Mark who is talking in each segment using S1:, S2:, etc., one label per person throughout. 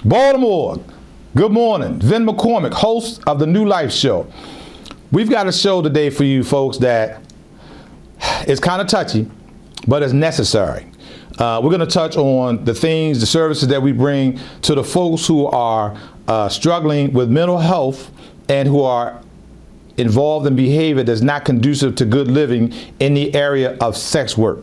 S1: Baltimore, good morning. Vin McCormick, host of the New Life Show. We've got a show today for you folks that is kind of touchy, but it's necessary. We're going to touch on the things, the services that we bring to the folks who are struggling with mental health and who are involved in behavior that's not conducive to good living in the area of sex work.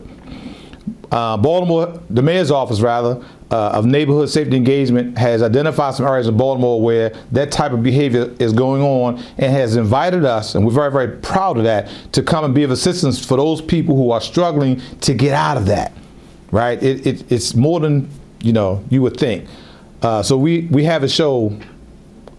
S1: Baltimore, the mayor's office rather, of neighborhood safety engagement has identified some areas in Baltimore where that type of behavior is going on and has invited us, and we're very, very proud of that, to come and be of assistance for those people who are struggling to get out of that, right? It's more than, you would think. So we have a show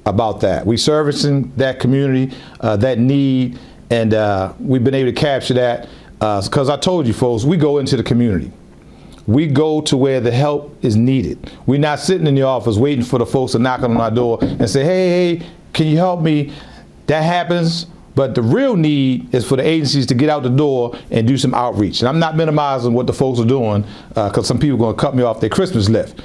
S1: about that. We're servicing that community, that need, and we've been able to capture that because I told you folks, we go into the community. We go to where the help is needed. We're not sitting in the office waiting for the folks to knock on our door and say, hey, can you help me? That happens, but the real need is for the agencies to get out the door and do some outreach. And I'm not minimizing what the folks are doing because some people are going to cut me off their Christmas list.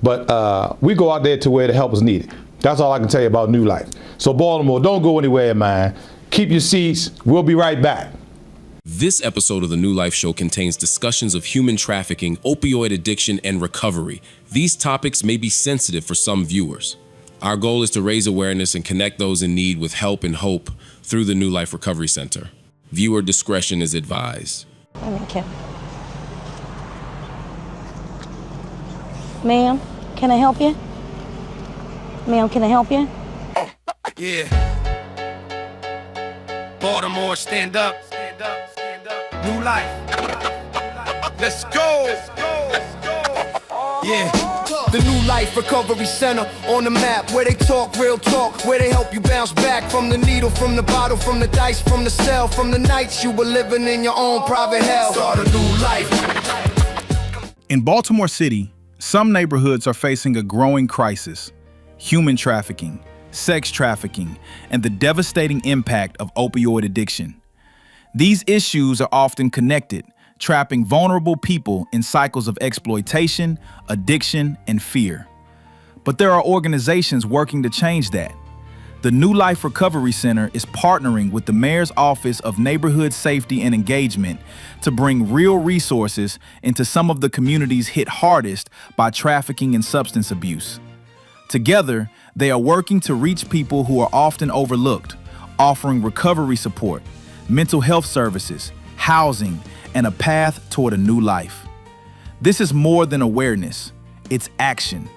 S1: But we go out there to where the help is needed. That's all I can tell you about New Life. So Baltimore, don't go anywhere, man. Keep your seats. We'll be right back.
S2: This episode of the New Life Show contains discussions of human trafficking, opioid addiction, and recovery. These topics may be sensitive for some viewers. Our goal is to raise awareness and connect those in need with help and hope through the New Life Recovery Center. Viewer discretion is advised.
S3: Okay. Ma'am, can I help you? Ma'am, can I help you?
S4: Yeah. Baltimore, stand up. New life. Let's go. Yeah. The New Life Recovery Center on the map, where they talk real talk, where they help you bounce back from the needle, from the bottle, from the dice, from the cell, from the nights you were living in your own private hell. Start a new life.
S5: In Baltimore City, some neighborhoods are facing a growing crisis: human trafficking, sex trafficking, and the devastating impact of opioid addiction. These issues are often connected, trapping vulnerable people in cycles of exploitation, addiction, and fear. But there are organizations working to change that. The New Life Recovery Center is partnering with the Mayor's Office of Neighborhood Safety and Engagement to bring real resources into some of the communities hit hardest by trafficking and substance abuse. Together, they are working to reach people who are often overlooked, offering recovery support, mental health services, housing, and a path toward a new life. This is more than awareness, it's action.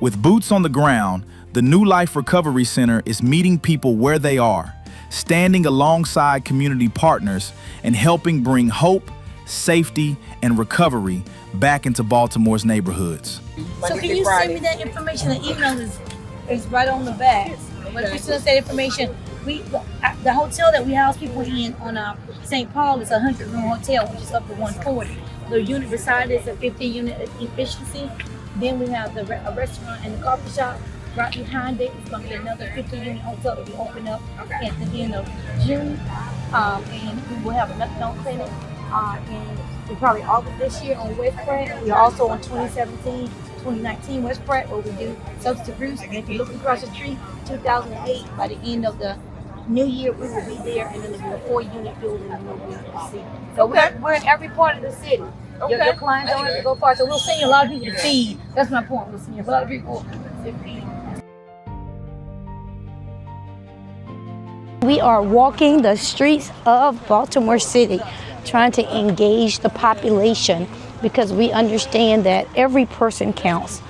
S5: With boots on the ground, the New Life Recovery Center is meeting people where they are, standing alongside community partners, and helping bring hope, safety, and recovery back into Baltimore's neighborhoods.
S6: So can you send me that information? The email is right on the back. But if you send us that information, the hotel that we house people in on St. Paul is a 100-room hotel, which is up to 140. The unit beside it is a 50-unit efficiency. Then we have a restaurant and the coffee shop. Right behind it is going to be another 50-unit hotel that we open up at the end of June. And we will have a methadone clinic in probably August this year on West Pratt. We are also on 2017-2019 West Pratt, where we do substance abuse. And if you look across the street, 2008, by the end of the new year, we will be there, and then there'll be a 4-unit building and we'll be able to see. So we're in every part of the city. Your clients don't have to go far. So we'll send you a lot of people to feed. That's my point. We'll send you a lot of people to feed.
S3: We are walking the streets of Baltimore City, trying to engage the population because we understand that every person counts.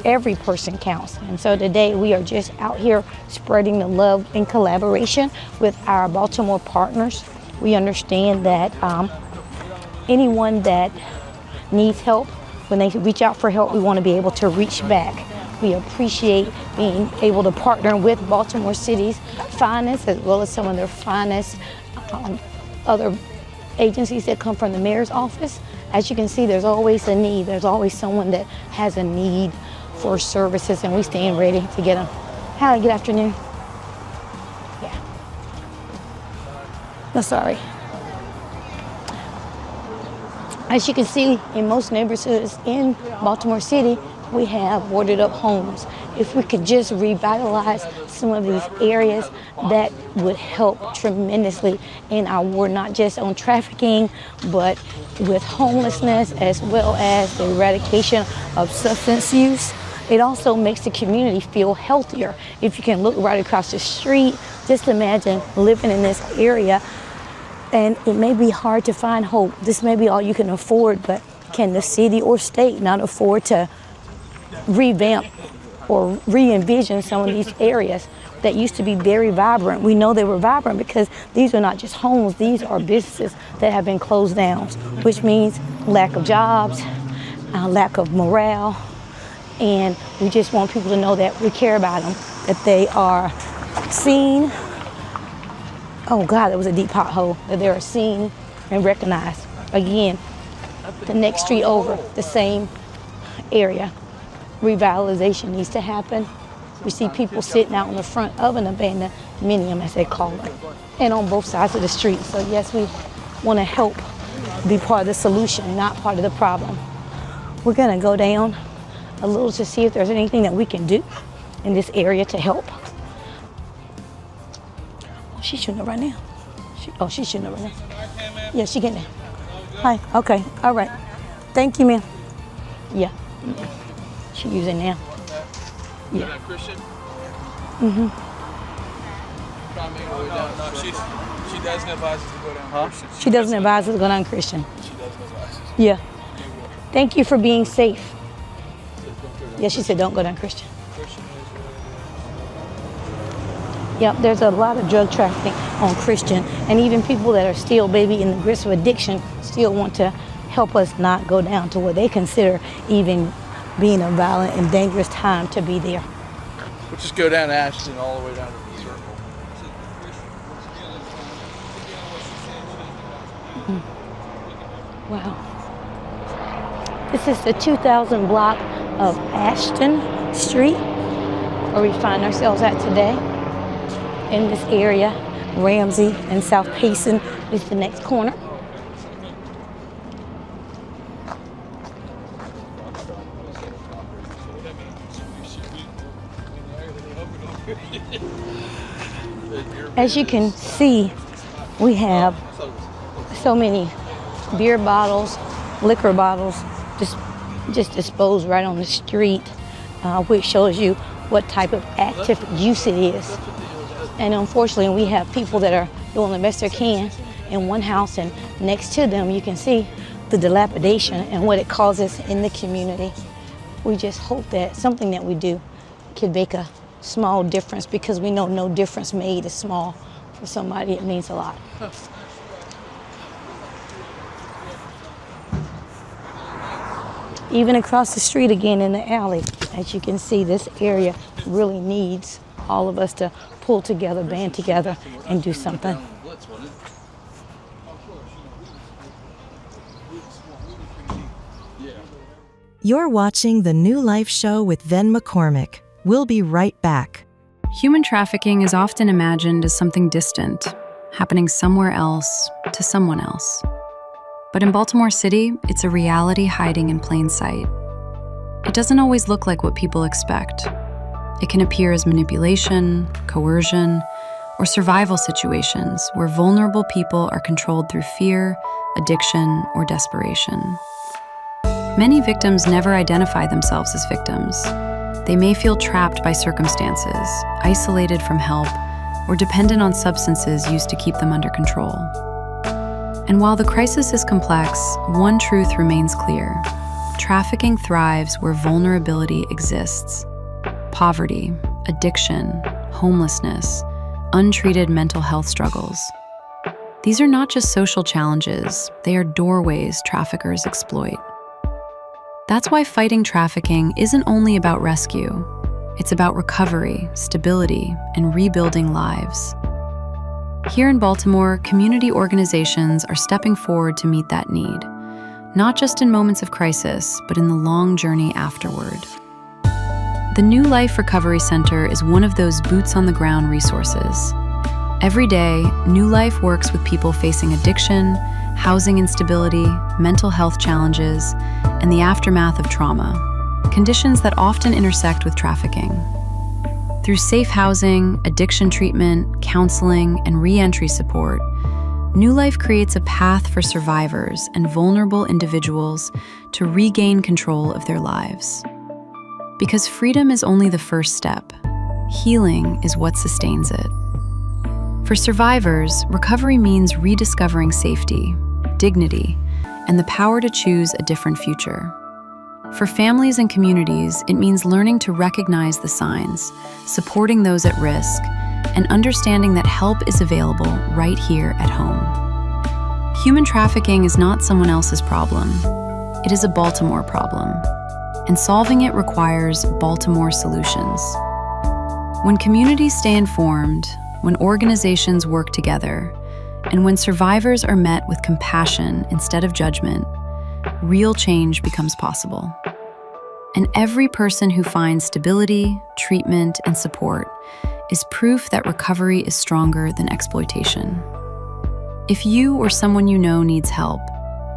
S3: Every person counts. And so today we are just out here spreading the love in collaboration with our Baltimore partners. We understand that anyone that needs help, when they reach out for help, we want to be able to reach back. We appreciate being able to partner with Baltimore City's finest, as well as some of their finest other agencies that come from the mayor's office. As you can see, there's always a need. There's always someone that has a need for services, and we stand ready to get them. Hi, good afternoon. Yeah. No, sorry. As you can see, in most neighborhoods in Baltimore City, We have boarded up homes. If we could just revitalize some of these areas, that would help tremendously in our war, not just on trafficking, but with homelessness as well as the eradication of substance use. It also makes the community feel healthier. If you can look right across the street, just imagine living in this area, and it may be hard to find hope. This may be all you can afford, but can the city or state not afford to revamp or re-envision some of these areas that used to be very vibrant? We know they were vibrant because these are not just homes, these are businesses that have been closed down, which means lack of jobs, lack of morale, and we just want people to know that we care about them, that they are seen. Oh God, that was a deep pothole. That they are seen and recognized. Again, the next street over, the same area. Revitalization needs to happen. We see people sitting out in the front of an abandoned minium, as they call it, and on both sides of the street. So yes, we want to help be part of the solution, not part of the problem. We're going to go down a little to see if there's anything that we can do in this area to help. Oh, she's shooting it right now. She's shooting it right now. Yeah, she getting there. Hi, okay, all right. Thank you, ma'am. Yeah, she using now. Yeah.
S7: Christian?
S3: Mm-hmm.
S7: Trying to make her way down. No, she doesn't advise us to go down Christian.
S3: She doesn't advise us to go down Christian.
S7: She doesn't advise us.
S3: Yeah. Thank you for being safe. Yeah, she said don't go down Christian. Yep, there's a lot of drug trafficking on Christian, and even people that are still maybe in the grips of addiction still want to help us not go down to what they consider even being a violent and dangerous time to be there.
S7: We'll just go down Ashton all the way down to the circle.
S3: Wow. This is the 2000 block of Ashton Street, where we find ourselves at today. In this area, Ramsey and South Payson is the next corner. As you can see, we have so many beer bottles, liquor bottles, just disposed right on the street, which shows you what type of active use it is. And unfortunately, we have people that are doing the best they can in one house, and next to them, you can see the dilapidation and what it causes in the community. We just hope that something that we do can make a small difference, because we know no difference made is small. For somebody, it means a lot. Even across the street again in the alley, as you can see, this area really needs all of us to pull together, band together, and do something.
S8: You're watching The New Life Show with Ven McCormick. We'll be right back.
S9: Human trafficking is often imagined as something distant, happening somewhere else to someone else. But in Baltimore City, it's a reality hiding in plain sight. It doesn't always look like what people expect. It can appear as manipulation, coercion, or survival situations where vulnerable people are controlled through fear, addiction, or desperation. Many victims never identify themselves as victims. They may feel trapped by circumstances, isolated from help, or dependent on substances used to keep them under control. And while the crisis is complex, one truth remains clear. Trafficking thrives where vulnerability exists. Poverty, addiction, homelessness, untreated mental health struggles. These are not just social challenges, they are doorways traffickers exploit. That's why fighting trafficking isn't only about rescue. It's about recovery, stability, and rebuilding lives. Here in Baltimore, community organizations are stepping forward to meet that need, not just in moments of crisis, but in the long journey afterward. The New Life Recovery Center is one of those boots-on-the-ground resources. Every day, New Life works with people facing addiction, housing instability, mental health challenges, and the aftermath of trauma, conditions that often intersect with trafficking. Through safe housing, addiction treatment, counseling, and re-entry support, New Life creates a path for survivors and vulnerable individuals to regain control of their lives. Because freedom is only the first step, healing is what sustains it. For survivors, recovery means rediscovering safety, dignity, and the power to choose a different future. For families and communities, it means learning to recognize the signs, supporting those at risk, and understanding that help is available right here at home. Human trafficking is not someone else's problem. It is a Baltimore problem, and solving it requires Baltimore solutions. When communities stay informed, when organizations work together, and when survivors are met with compassion instead of judgment, real change becomes possible. And every person who finds stability, treatment, and support is proof that recovery is stronger than exploitation. If you or someone you know needs help,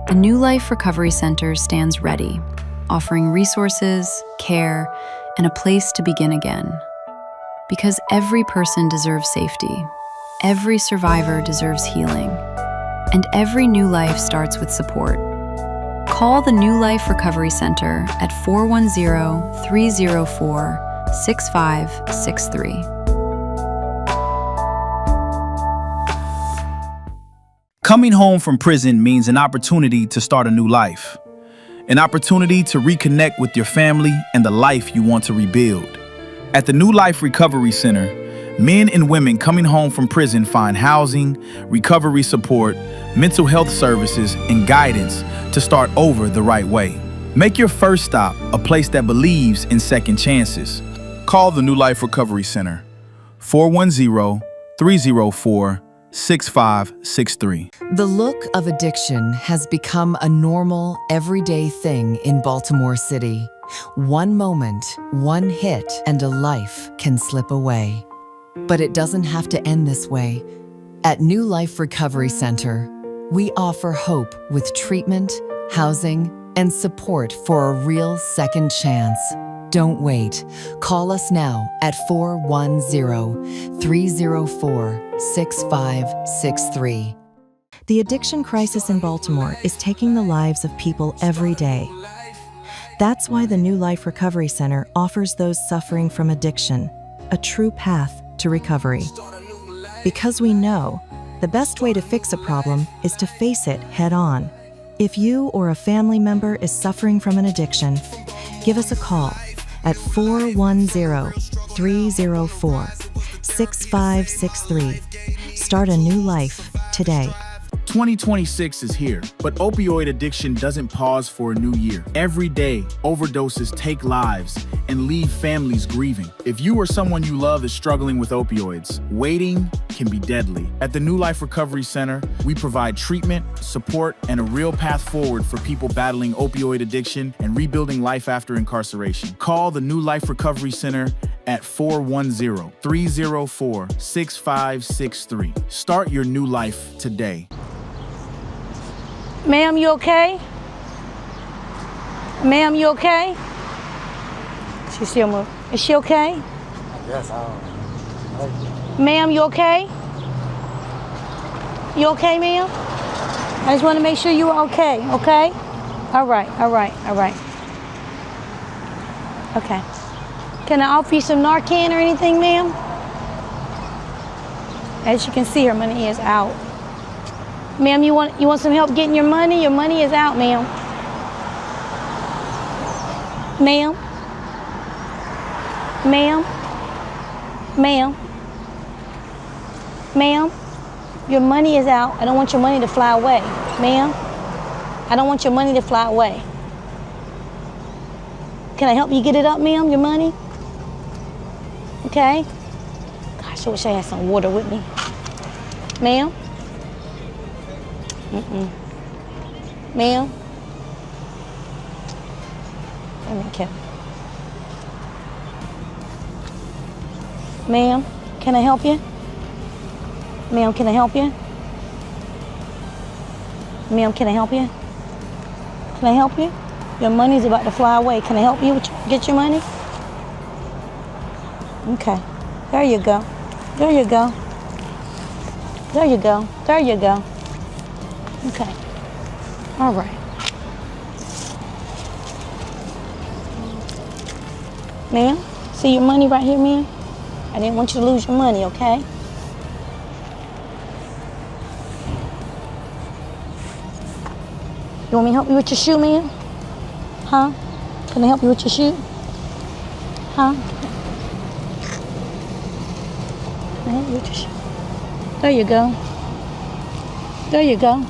S9: the New Life Recovery Center stands ready, offering resources, care, and a place to begin again. Because every person deserves safety, every survivor deserves healing, and every new life starts with support. Call the New Life Recovery Center at 410-304-6563.
S5: Coming home from prison means an opportunity to start a new life, an opportunity to reconnect with your family and the life you want to rebuild. At the New Life Recovery Center, men and women coming home from prison find housing, recovery support, mental health services, and guidance to start over the right way. Make your first stop a place that believes in second chances. Call the New Life Recovery Center, 410-304-6563.
S10: The look of addiction has become a normal, everyday thing in Baltimore City. One moment, one hit, and a life can slip away. But it doesn't have to end this way. At New Life Recovery Center, we offer hope with treatment, housing, and support for a real second chance. Don't wait. Call us now at 410-304-6563.
S8: The addiction crisis in Baltimore is taking the lives of people every day. That's why the New Life Recovery Center offers those suffering from addiction a true path to recovery. Because we know the best way to fix a problem is to face it head on. If you or a family member is suffering from an addiction, give us a call at 410-304-6563. Start a new life today.
S5: 2026 is here, but opioid addiction doesn't pause for a new year. Every day, overdoses take lives and leave families grieving. If you or someone you love is struggling with opioids, waiting can be deadly. At the New Life Recovery Center, we provide treatment, support, and a real path forward for people battling opioid addiction and rebuilding life after incarceration. Call the New Life Recovery Center at 410-304-6563. Start your new life today.
S6: Ma'am, you okay? Ma'am, you okay? She's still moving. Is she okay?
S11: Yes,
S6: Ma'am, you okay? You okay, ma'am? I just want to make sure you are okay, okay? All right. Okay. Can I offer you some Narcan or anything, ma'am? As you can see, her money is out. Ma'am, you want some help getting your money? Your money is out, ma'am. Ma'am? Ma'am? Ma'am? Ma'am? Your money is out. I don't want your money to fly away. Ma'am? I don't want your money to fly away. Can I help you get it up, ma'am, your money? Okay? Gosh, I wish I had some water with me. Ma'am? Ma'am? Let me get. Ma'am, can I help you? Ma'am, can I help you? Ma'am, can I help you? Can I help you?
S3: Your money's about to fly away. Can I help you get your money? Okay. There you go. There you go. There you go. There you go. Okay. All right. Ma'am, see your money right here, ma'am? I didn't want you to lose your money, okay? You want me to help you with your shoe, ma'am? Huh? Can I help you with your shoe? Huh? Can I help you with your shoe? There you go. There you go.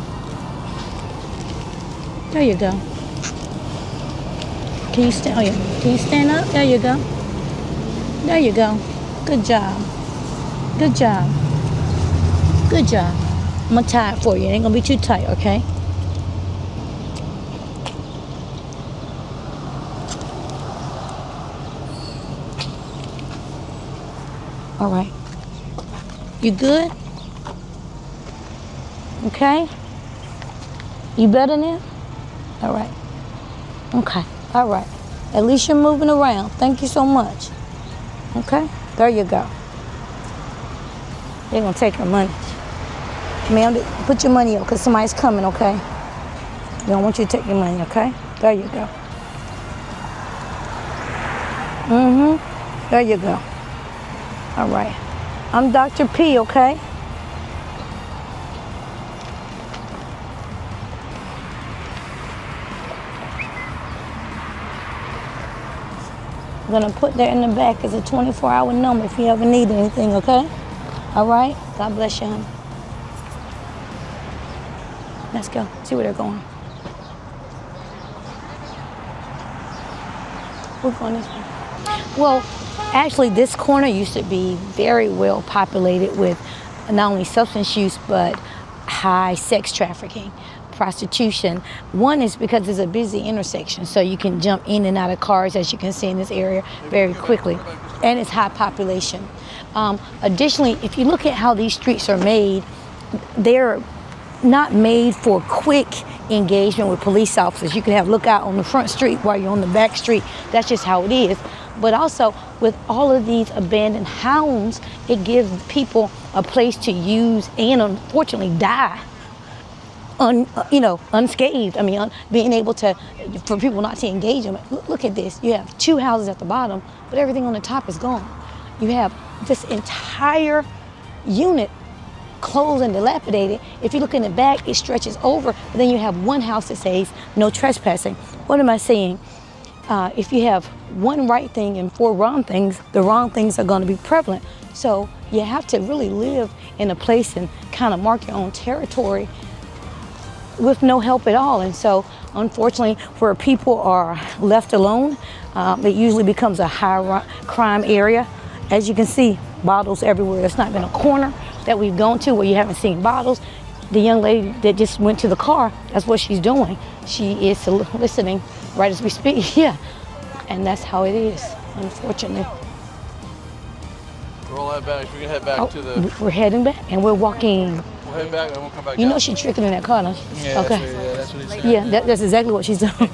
S3: There you go. Can you stand? Oh, yeah. Can you stand up? There you go. There you go. Good job. Good job. Good job. I'm gonna tie it for you. It ain't gonna be too tight, okay? All right. You good? Okay. You better now? All right. Okay. All right. At least you're moving around. Thank you so much. Okay. There you go. They're gonna take your money. Ma'am, put your money up because somebody's coming, okay? They don't want you to take your money, okay? There you go. There you go. All right. I'm Dr. P, okay? I'm gonna put that in the back as a 24-hour number if you ever need anything, okay? All right? God bless you, honey. Let's go, see where they're going. We're going this way. Well, actually this corner used to be very well populated with not only substance use, but high sex trafficking, prostitution. One is because it's a busy intersection, so you can jump in and out of cars, as you can see in this area, very quickly, and it's high population. Additionally, if you look at how these streets are made, they're not made for quick engagement with police officers. You can have lookout on the front street while you're on the back street. That's just how it is. But also, with all of these abandoned homes, it gives people a place to use and unfortunately die unscathed. I mean, being able to, for people not to engage them. Look at this. You have 2 houses at the bottom, but everything on the top is gone. You have this entire unit closed and dilapidated. If you look in the back, it stretches over, but then you have one house that says no trespassing. What am I saying? If you have one right thing and 4 wrong things, the wrong things are going to be prevalent. So you have to really live in a place and kind of mark your own territory with no help at all. And so, unfortunately, where people are left alone, it usually becomes a high crime area. As you can see, bottles everywhere. There's not been a corner that we've gone to where you haven't seen bottles. The young lady that just went to the car, that's what she's doing. She is soliciting right as we speak, yeah. And that's how it is, unfortunately.
S7: We're all head back. We're gonna head back to the...
S3: We're heading back and we're walking.
S7: We'll head back and we'll come back
S3: You
S7: down.
S3: know she's tricking in that car, don't she?
S7: Yeah,
S3: okay.
S7: that's what he's saying.
S3: Yeah, that's exactly what she's doing.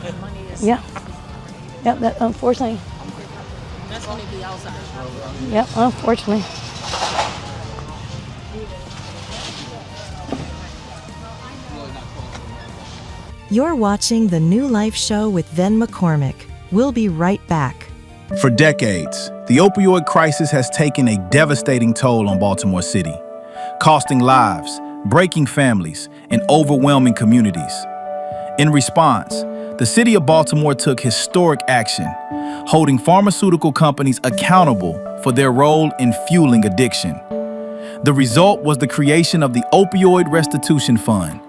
S3: Yeah. Yep, that, unfortunately.
S6: That's when they be outside.
S3: Yep, unfortunately.
S8: You're watching The New Life Show with Ven McCormick. We'll be right back.
S5: For decades, the opioid crisis has taken a devastating toll on Baltimore City, costing lives, breaking families, and overwhelming communities. In response, the city of Baltimore took historic action, holding pharmaceutical companies accountable for their role in fueling addiction. The result was the creation of the Opioid Restitution Fund,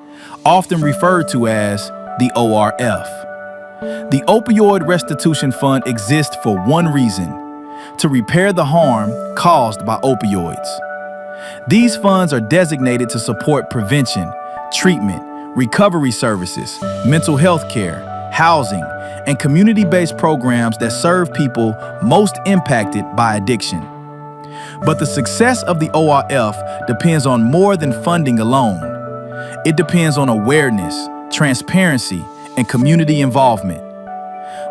S5: often referred to as the ORF. The Opioid Restitution Fund exists for one reason: to repair the harm caused by opioids. These funds are designated to support prevention, treatment, recovery services, mental health care, housing, and community-based programs that serve people most impacted by addiction. But the success of the ORF depends on more than funding alone. It depends on awareness, transparency, and community involvement.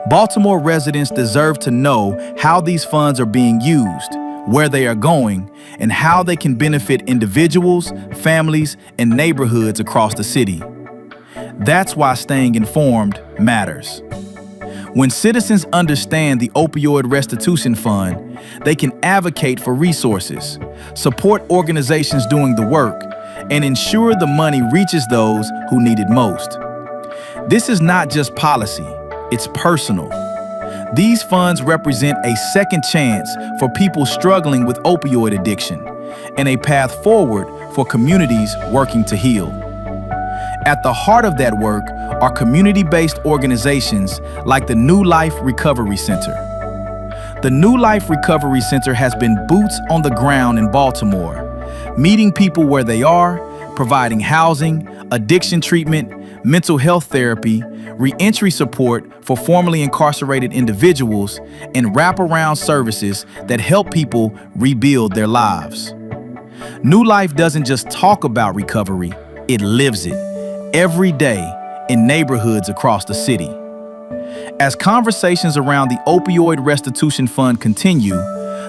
S5: Baltimore residents deserve to know how these funds are being used, where they are going, and how they can benefit individuals, families, and neighborhoods across the city. That's why staying informed matters. When citizens understand the Opioid Restitution Fund, they can advocate for resources, support organizations doing the work, and ensure the money reaches those who need it most. This is not just policy, it's personal. These funds represent a second chance for people struggling with opioid addiction and a path forward for communities working to heal. At the heart of that work are community-based organizations like the New Life Recovery Center. The New Life Recovery Center has been boots on the ground in Baltimore, meeting people where they are, providing housing, addiction treatment, mental health therapy, reentry support for formerly incarcerated individuals, and wraparound services that help people rebuild their lives. New Life doesn't just talk about recovery, it lives it every day in neighborhoods across the city. As conversations around the Opioid Restitution Fund continue,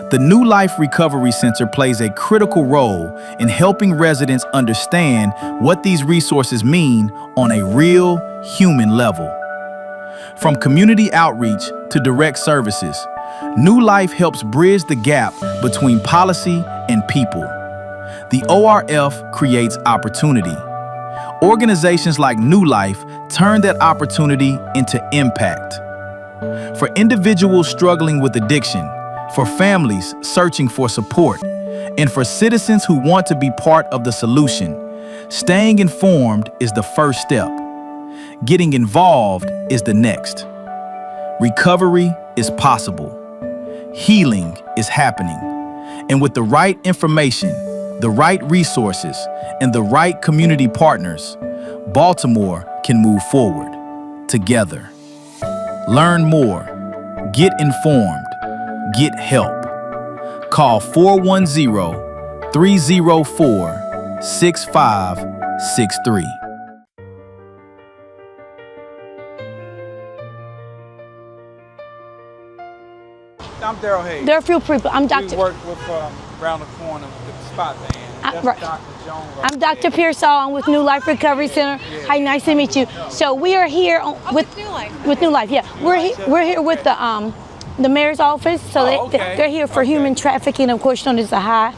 S5: the New Life Recovery Center plays a critical role in helping residents understand what these resources mean on a real human level. From community outreach to direct services, New Life helps bridge the gap between policy and people. The ORF creates opportunity. Organizations like New Life turn that opportunity into impact. For individuals struggling with addiction, for families searching for support, and for citizens who want to be part of the solution, staying informed is the first step. Getting involved is the next. Recovery is possible. Healing is happening. And with the right information, the right resources, and the right community partners, Baltimore can move forward together. Learn more, get informed, get help. Call 410-304-6563.
S7: I'm Daryl Hayes.
S3: There are a few people. I'm
S7: We
S3: Dr.
S7: work with around the corner with the spot van. That's
S3: right.
S7: Dr. Jones.
S3: I'm Dr. Pearsall. I'm with New Life Recovery Center. Hi, nice to meet you. So we are here with New Life. Yeah, we're here with the mayor's office. So they're here for human trafficking. Of course, you know, this is a high,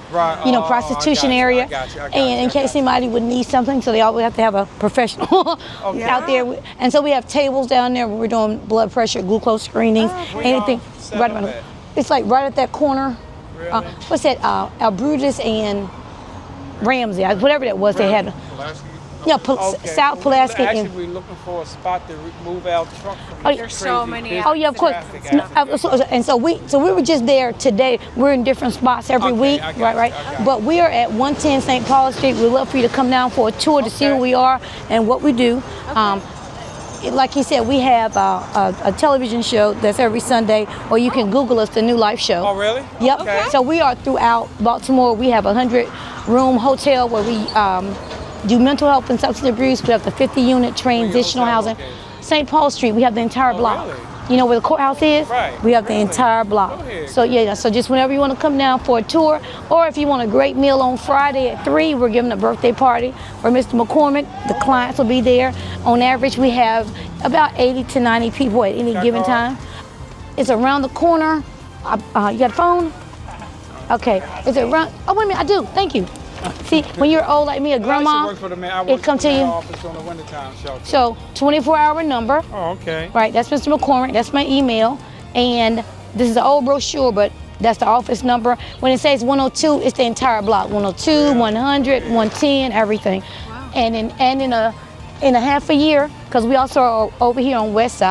S3: prostitution area. And in case anybody would need something, so they always have to have a professional out there. And so we have tables down there where we're doing blood pressure, glucose screenings, anything. Right about it. It's like right at that corner.
S7: Really?
S3: What's that? Albrudis and Ramsey, whatever that was. They had. Yeah, South Pulaski.
S7: Actually, we're looking for a spot to move our truck from
S3: There's so many. Oh yeah, of course. And so we were just there today. We're in different spots every week, right? But we are at 110 St. Paul Street. We'd love for you to come down for a tour to see who we are and what we do. Like he said, we have a television show that's every Sunday, or you can Google us, The New Life Show.
S7: Oh, really?
S3: Yep.
S7: Okay.
S3: So we are throughout Baltimore. We have a 100-room hotel where we do mental health and substance abuse. We have the 50-unit transitional housing. St. Paul Street, we have the entire block.
S7: Really?
S3: You know where the courthouse is?
S7: Right.
S3: We have the entire block. So yeah, so just whenever you want to come down for a tour, or if you want a great meal on Friday at 3, we're giving a birthday party where Mr. McCormick, the clients will be there. On average, we have about 80 to 90 people at any given time. It's around the corner. You got a phone? Okay. Is it around? Oh, wait a minute, I do. Thank you. See, when you're old like me, a grandma, it comes to you.
S7: Office on the wintertime shelter.
S3: So 24-hour number.
S7: Oh, okay.
S3: Right, that's Mr. McCormick, that's my email. And this is an old brochure, but that's the office number. When it says 102, it's the entire block. 102, 100, 110, everything. Wow. And in a half a year, because we also are over here on West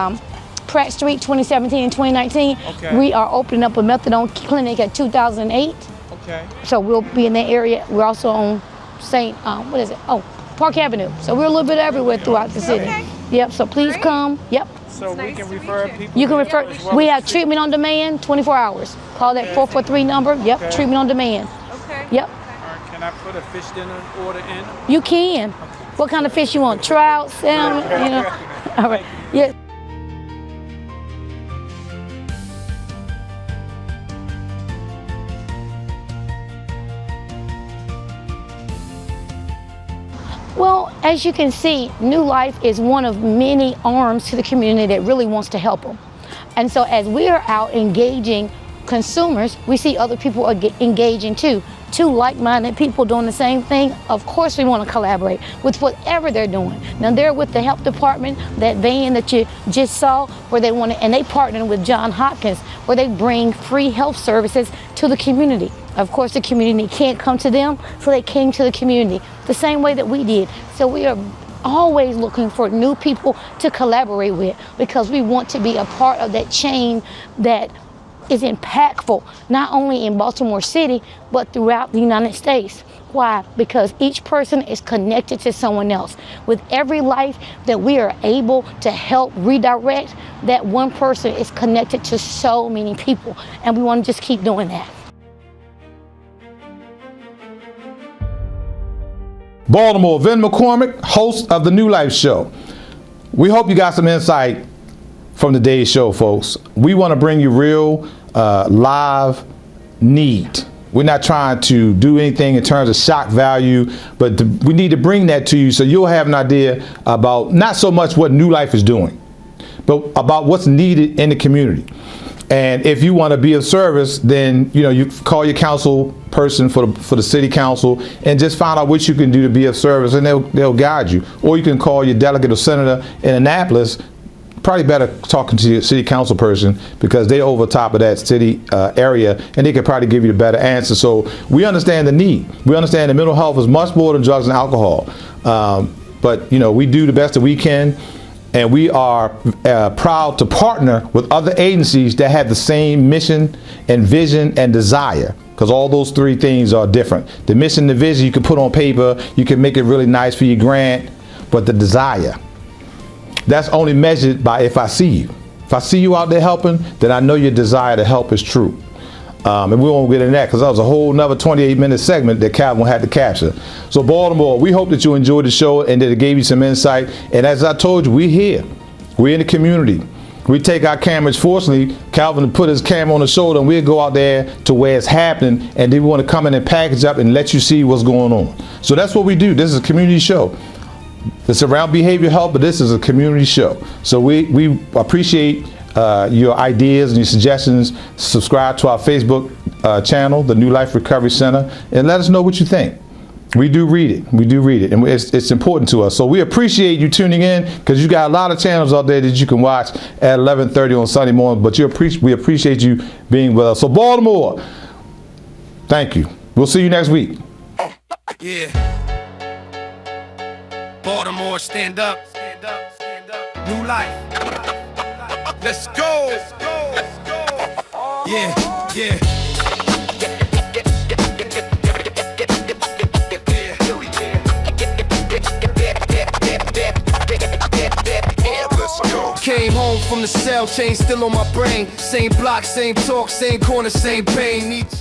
S3: Pratt Street, 2017 and 2019, we are opening up a methadone clinic at 2008.
S7: Okay.
S3: So we'll be in that area. We're also on Park Avenue. So we're a little bit everywhere throughout the city. Okay. Yep, so please come. Yep.
S7: So we can refer people?
S3: You can refer. We have treatment on demand 24 hours. Call that 443 number. Yep, treatment on demand. Okay. Yep.
S7: Can I put a fish dinner order in?
S3: You can. What kind of fish you want? Trout, salmon, you know? All right. Yeah. Well, as you can see, New Life is one of many arms to the community that really wants to help them. And so as we are out engaging consumers, we see other people are engaging too. Two like-minded people doing the same thing, of course we want to collaborate with whatever they're doing. Now they're with the health department, that van that you just saw, where they want to, and they partner with Johns Hopkins, where they bring free health services to the community. Of course the community can't come to them, so they came to the community the same way that we did. So we are always looking for new people to collaborate with, because we want to be a part of that chain that is impactful, not only in Baltimore City, but throughout the United States. Why? Because each person is connected to someone else. With every life that we are able to help redirect, that one person is connected to so many people, and we want to just keep doing that.
S1: Baltimore, Vin McCormick, host of the New Life Show. We hope you got some insight from today's show, folks. We want to bring you real live need. We're not trying to do anything in terms of shock value, but we need to bring that to you so you'll have an idea about not so much what New Life is doing, but about what's needed in the community. And if you want to be of service, then you call your council person for the city council and just find out what you can do to be of service, and they'll guide you. Or you can call your delegate or senator in Annapolis. Probably better talking to your city council person, because they're over top of that city area, and they can probably give you the better answer. So we understand the need. We understand that mental health is much more than drugs and alcohol. But we do the best that we can. And we are proud to partner with other agencies that have the same mission and vision and desire, because all those three things are different. The mission, the vision, you can put on paper, you can make it really nice for your grant, but the desire, that's only measured by if I see you. If I see you out there helping, then I know your desire to help is true. And we won't get into that, because that was a whole nother 28-minute segment that Calvin had to capture. So Baltimore, we hope that you enjoyed the show and that it gave you some insight. And as I told you, we're here. We're in the community. We take our cameras. Fortunately, Calvin put his camera on the shoulder, and we'll go out there to where it's happening, and then we want to come in and package up and let you see what's going on. So that's what we do. This is a community show. It's around behavioral health, but this is a community show. So we appreciate your ideas and your suggestions. Subscribe to our Facebook channel, the New Life Recovery Center, and let us know what you think. We do read it. We do read it, and it's important to us. So we appreciate you tuning in, because you got a lot of channels out there that you can watch at 11:30 on Sunday morning. But we appreciate you being with us. So Baltimore, thank you. We'll see you next week.
S4: Yeah. Baltimore, stand up. Stand up. Stand up. New Life. Let's go. Let's go. Let's go. Yeah. Yeah. Came home from the cell, chain still on my brain. Same block, same talk, same corner, same pain. Need change.